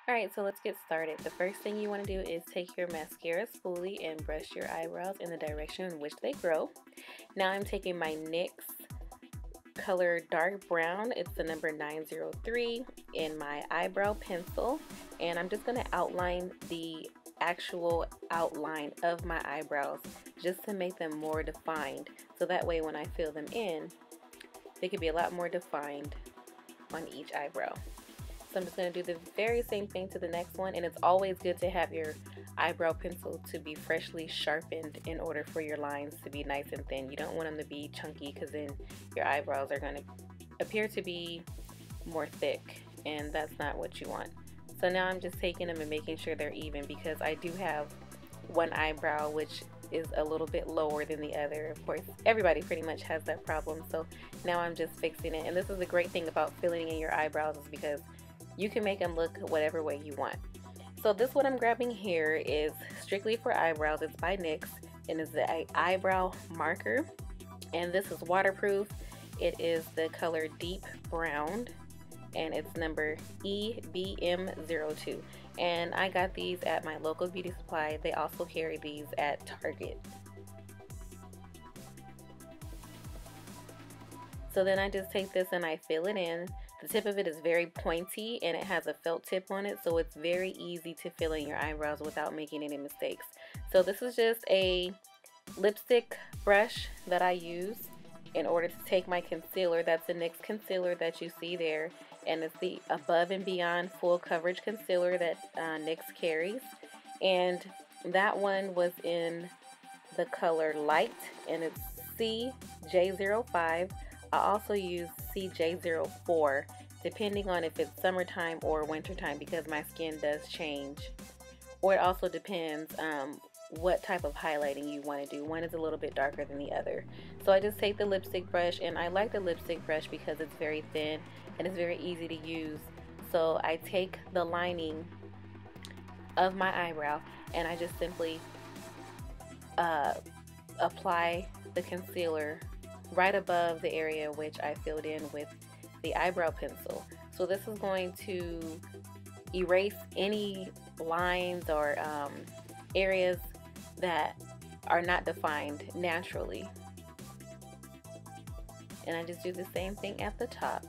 Alright, so let's get started. The first thing you want to do is take your mascara spoolie and brush your eyebrows in the direction in which they grow. Now I'm taking my NYX color dark brown, it's the number 903, in my eyebrow pencil, and I'm just going to outline the actual outline of my eyebrows just to make them more defined, so that way when I fill them in, they could be a lot more defined on each eyebrow. So I'm just going to do the very same thing to the next one, and it's always good to have your eyebrow pencil to be freshly sharpened in order for your lines to be nice and thin. You don't want them to be chunky because then your eyebrows are going to appear to be more thick, and that's not what you want. So now I'm just taking them and making sure they're even, because I do have one eyebrow which is a little bit lower than the other. Of course, everybody pretty much has that problem, so now I'm just fixing it. And this is the great thing about filling in your eyebrows, is because you can make them look whatever way you want. So this what I'm grabbing here is strictly for eyebrows. It's by NYX and is the eyebrow marker, and this is waterproof. It is the color deep brown, and it's number EBM02, and I got these at my local beauty supply. They also carry these at Target. So then I just take this and I fill it in. The tip of it is very pointy and it has a felt tip on it, so it's very easy to fill in your eyebrows without making any mistakes. So this is just a lipstick brush that I use in order to take my concealer. That's the NYX concealer that you see there, and it's the Above and Beyond Full Coverage Concealer that NYX carries. And that one was in the color Light, and it's CJ05. I also use CJ04 depending on if it's summertime or wintertime, because my skin does change. Or it also depends what type of highlighting you want to do. One is a little bit darker than the other. So I just take the lipstick brush, and I like the lipstick brush because it's very thin and it's very easy to use. So I take the lining of my eyebrow and I just simply apply the concealer right above the area which I filled in with the eyebrow pencil. So this is going to erase any lines or areas that are not defined naturally. And I just do the same thing at the top.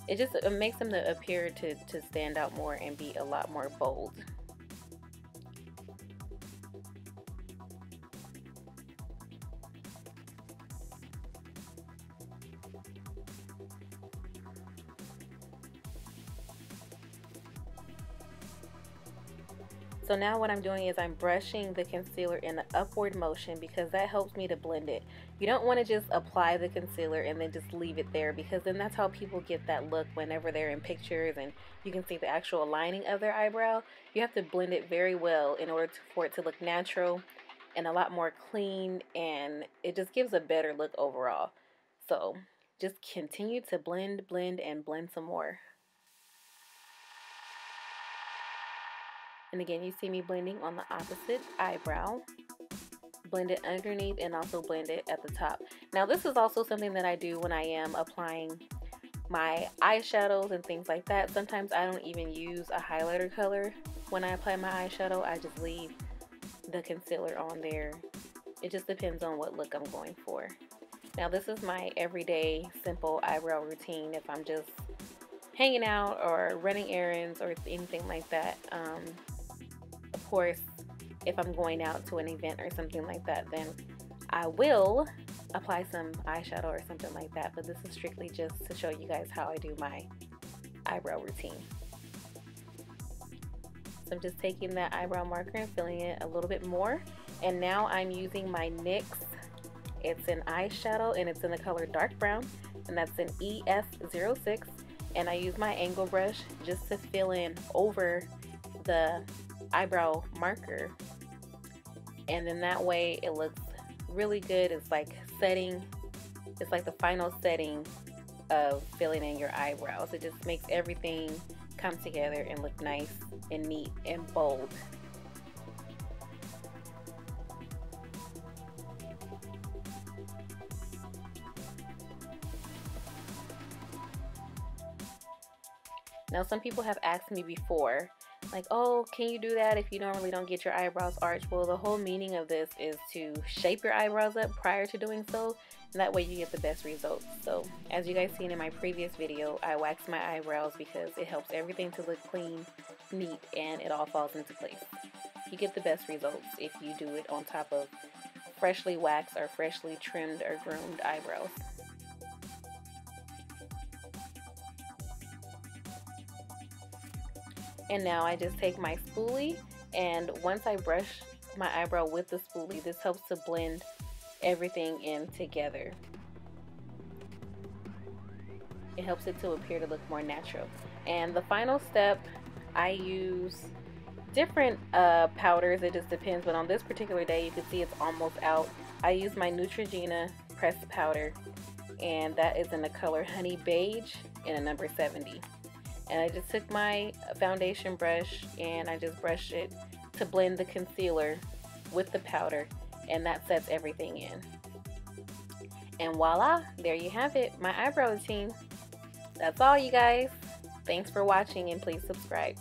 It makes them appear to stand out more and be a lot more bold. So now what I'm doing is I'm brushing the concealer in an upward motion, because that helps me to blend it. You don't want to just apply the concealer and then just leave it there, because then that's how people get that look whenever they're in pictures and you can see the actual lining of their eyebrow. You have to blend it very well in order for it to look natural and a lot more clean, and it just gives a better look overall. So just continue to blend, blend, and blend some more. And again, you see me blending on the opposite eyebrow. Blend it underneath and also blend it at the top. Now this is also something that I do when I am applying my eyeshadows and things like that. Sometimes I don't even use a highlighter color when I apply my eyeshadow. I just leave the concealer on there. It just depends on what look I'm going for. Now this is my everyday simple eyebrow routine if I'm just hanging out or running errands or anything like that. Of course, if I'm going out to an event or something like that, then I will apply some eyeshadow or something like that, but this is strictly just to show you guys how I do my eyebrow routine. So I'm just taking that eyebrow marker and filling it a little bit more, and now I'm using my NYX. It's an eyeshadow and it's in the color dark brown, and that's an ES06, and I use my angle brush just to fill in over the eyebrow marker, and then that way it looks really good. It's like the final setting of filling in your eyebrows. It just makes everything come together and look nice and neat and bold. Now, some people have asked me before, like, oh, can you do that if you normally don't get your eyebrows arched? Well, the whole meaning of this is to shape your eyebrows up prior to doing so, and that way you get the best results. So, as you guys seen in my previous video, I wax my eyebrows because it helps everything to look clean, neat, and it all falls into place. You get the best results if you do it on top of freshly waxed or freshly trimmed or groomed eyebrows. And now I just take my spoolie, and once I brush my eyebrow with the spoolie, this helps to blend everything in together. It helps it to appear to look more natural. And the final step, I use different powders. It just depends, but on this particular day, you can see it's almost out. I use my Neutrogena pressed powder, and that is in the color Honey Beige in a number 70. And I just took my foundation brush and I just brushed it to blend the concealer with the powder, and that sets everything in. And voila, there you have it, my eyebrow routine. That's all, you guys. Thanks for watching, and please subscribe.